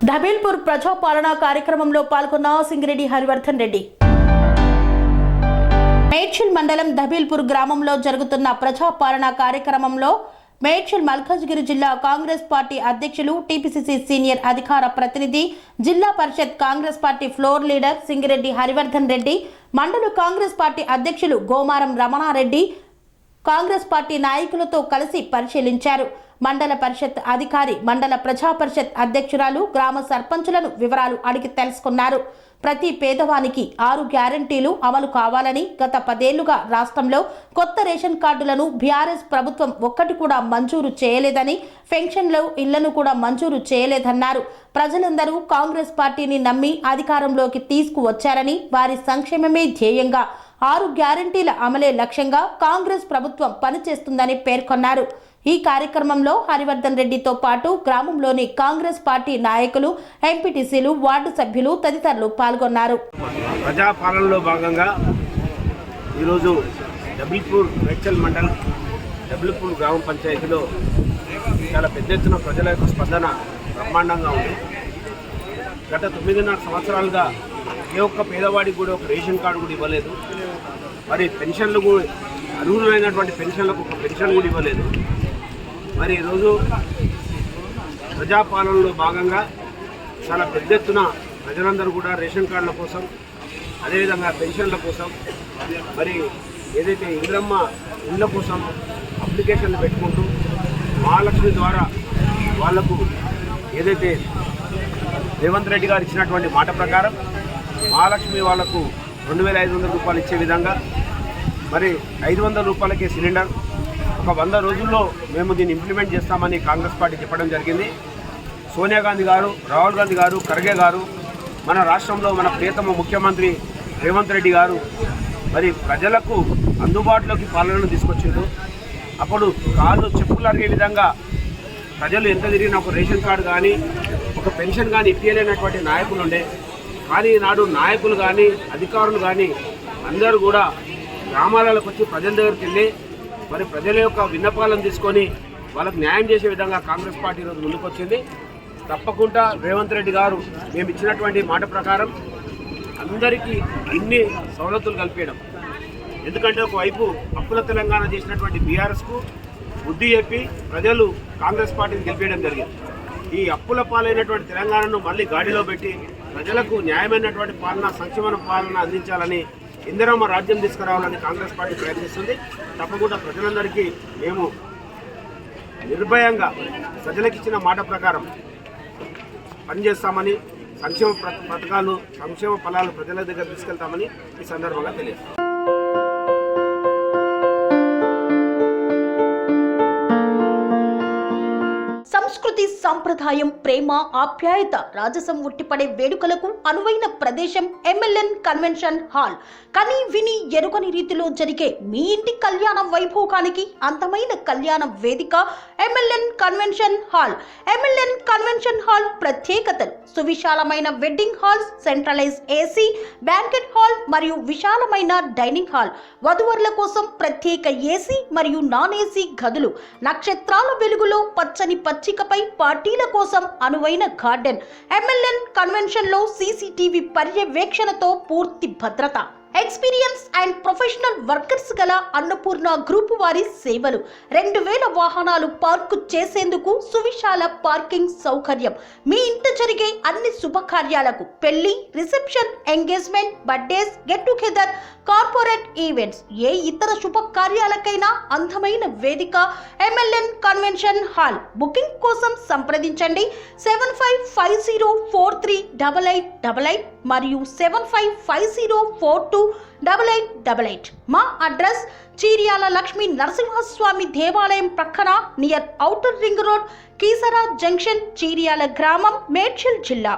ధబీల్పూర్ ప్రజాపాలన కార్యక్రమంలో పాల్గొన్న సింగిరెడ్డి హరివర్ధన్ రెడ్డి. మేడ్చల్ మండలం ధబీల్పూర్ గ్రామంలో జరుగుతున్న ప్రజాపాలన కార్యక్రమంలో మేడ్చల్ మల్కాజ్గిరి జిల్లా కాంగ్రెస్ పార్టీ అధ్యక్షులు, టీపీసీసీ సీనియర్ అధికార ప్రతినిధి, zilla parishad Congress party floor leader Singireddy Harivardhan Reddy, మండల కాంగ్రెస్ పార్టీ అధ్యక్షులు గోమారం రమణారెడ్డి కాంగ్రెస్ పార్టీ నాయకులతో కలిసి పరిశీలించారు. మండల పరిషత్ అధికారి, మండల ప్రజా పరిషత్ అధ్యక్షురాలు, గ్రామ సర్పంచులను వివరాలు అడిగి తెలుసుకున్నారు. ప్రతి పేదవానికి 6 గ్యారంటీలు అమలు కావాలని, గత 10 ఏళ్లుగా రాష్ట్రంలో కొత్త రేషన్ కార్డులను బీఆర్ఎస్ ప్రభుత్వం ఒక్కటి కూడా మంజూరు చేయలేదని, పెన్షన్లు, ఇళ్లను కూడా మంజూరు చేయలేదన్నారు. ప్రజలందరూ కాంగ్రెస్ పార్టీని నమ్మి అధికారంలోకి తీసుకువచ్చారని, వారి సంక్షేమమే ధ్యేయంగా 6 గ్యారంటీల అమలే లక్ష్యంగా కాంగ్రెస్ ప్రభుత్వం పనిచేస్తుందని పేర్కొన్నారు. ఈ కార్యక్రమంలో హరివర్ధన్ రెడ్డితో పాటు గ్రామంలోని కాంగ్రెస్ పార్టీ నాయకులు, ఎంపీటీసీలు, వార్డు సభ్యులు తదితరులు పాల్గొన్నారు. ప్రజాపాలనలో భాగంగా ఈరోజు ధబీల్పూర్ మేడ్చల్ మండల్ ధబీల్పూర్ గ్రామ పంచాయతీలో చాలా పెద్ద ఎత్తున ప్రజల యొక్క స్పందన బ్రహ్మాండంగా ఉంది. గత 9.5 సంవత్సరాలుగా ఏ ఒక్క పేదవాడికి కూడా ఒక రేషన్ కార్డు కూడా ఇవ్వలేదు. మరి పెన్షన్లు కూడా అర్హులైనటువంటి పెన్షన్లకు ఒక పెన్షన్ కూడా ఇవ్వలేదు. మరి ఈరోజు ప్రజాపాలనలో భాగంగా చాలా పెద్ద ఎత్తున ప్రజలందరూ కూడా రేషన్ కార్డుల కోసం, అదేవిధంగా పెన్షన్ల కోసం, మరి ఏదైతే ఇంద్రమ్మ ఇళ్ళ కోసం అప్లికేషన్లు పెట్టుకుంటూ మహాలక్ష్మి ద్వారా వాళ్లకు ఏదైతే రేవంత్ రెడ్డి గారు ఇచ్చినటువంటి మాట ప్రకారం మహాలక్ష్మి వాళ్లకు 2,500 రూపాయలు ఇచ్చే విధంగా, మరి 500 రూపాయలకే సిలిండర్, ఒక 100 రోజుల్లో మేము దీన్ని ఇంప్లిమెంట్ చేస్తామని కాంగ్రెస్ పార్టీ చెప్పడం జరిగింది. సోనియా గాంధీ గారు, రాహుల్ గాంధీ గారు, ఖర్గే గారు, మన రాష్ట్రంలో మన ప్రియతమ ముఖ్యమంత్రి రేవంత్ రెడ్డి గారు మరి ప్రజలకు అందుబాటులోకి పాలనను తీసుకొచ్చారు. అప్పుడు కాళ్ళు చెప్పులు అరిగే విధంగా ప్రజలు ఎంత తిరిగినా ఒక రేషన్ కార్డు కానీ ఒక పెన్షన్ కానీ ఇప్పించలేనటువంటి నాయకులు ఉండే. కానీ నాడు నాయకులు కానీ అధికారులు కానీ అందరూ కూడా గ్రామాలకు వచ్చి ప్రజల దగ్గరికి వెళ్ళి మరి ప్రజల యొక్క విన్నపాలను తీసుకొని వాళ్ళకు న్యాయం చేసే విధంగా కాంగ్రెస్ పార్టీ ఈరోజు ముందుకొచ్చింది. తప్పకుండా రేవంత్ రెడ్డి గారు మేము ఇచ్చినటువంటి మాట ప్రకారం అందరికీ అన్ని సవలతులు కల్పించడం. ఎందుకంటే ఒకవైపు అప్పుల తెలంగాణ చేసినటువంటి బీఆర్ఎస్కు బుద్ధి చెప్పి ప్రజలు కాంగ్రెస్ పార్టీని గెలిపేయడం జరిగింది. ఈ అప్పుల పాలైనటువంటి తెలంగాణను మళ్ళీ గాడిలో పెట్టి ప్రజలకు న్యాయమైనటువంటి పాలన, సంక్షేమ పాలన అందించాలని, ఇందిరమ్మ రాజ్యం తీసుకురావాలని కాంగ్రెస్ పార్టీ ప్రయత్నిస్తుంది. తప్పకుండా ప్రజలందరికీ మేము నిర్భయంగా ప్రజలకు ఇచ్చిన మాట ప్రకారం పనిచేస్తామని, సంక్షేమ పథకాలు, సంక్షేమ ఫలాలు ప్రజల దగ్గర తీసుకెళ్తామని ఈ సందర్భంగా తెలియజేస్తాం. సంస్కృతి, సంప్రదాయం, ప్రేమ, ఆప్యాయత, రాజసం ఉట్టిపడే వేడుకలకు అనువైన ప్రదేశం ఎంఎల్ఎన్ కన్వెన్షన్ హాల్. కని విని ఎరుగని రీతిలో జరిగే మీ ఇంటి కళ్యాణ వైభోగానికి అందమైన కళ్యాణ వేదిక MLN convention hall. MLN convention hall ప్రత్యేకతలు: సువిశాలమైన wedding halls, centralise AC banquet hall మరియు విశాలమైన డైనింగ్ హాల్, వధువరుల కోసం ప్రత్యేక ఏసీ మరియు నాన్ ఏసీ గదులు, నక్షత్రాల వెలుగులో పచ్చని పచ్చికపై పార్టీల కోసం అనువైన గార్డెన్. ఎంఎల్ఎన్ కన్వెన్షన్ లో సీసీటీవీ పర్యవేక్షణతో పూర్తి భద్రత. ఎక్స్పీరియన్స్ అండ్ ప్రొఫెషనల్ వర్కర్స్ గల అన్నపూర్ణ గ్రూప్ వారి సేవలు. 2000 వాహనాలు పార్కు చేసేందుకు సువిశాల పార్కింగ్ సౌకర్యం. మీ ఇంట జరిగే అన్ని శుభకార్యాలకు, పెళ్లి, reception, engagement, birthdays, get together, corporate events, ఏ ఇతర శుభకార్యాలకైనా అందమైన వేదిక ఎంఎల్ఎన్ కన్వెన్షన్ హాల్. బుకింగ్ కోసం సంప్రదించండి 7550438888 మరియు 7550428888. మా అడ్రస్ చీర్యాల లక్ష్మీ నరసింహస్వామి దేవాలయం ప్రక్కన, near outer ring road, Keesara junction, Cheeryal గ్రామం, మేడ్చల్ జిల్లా.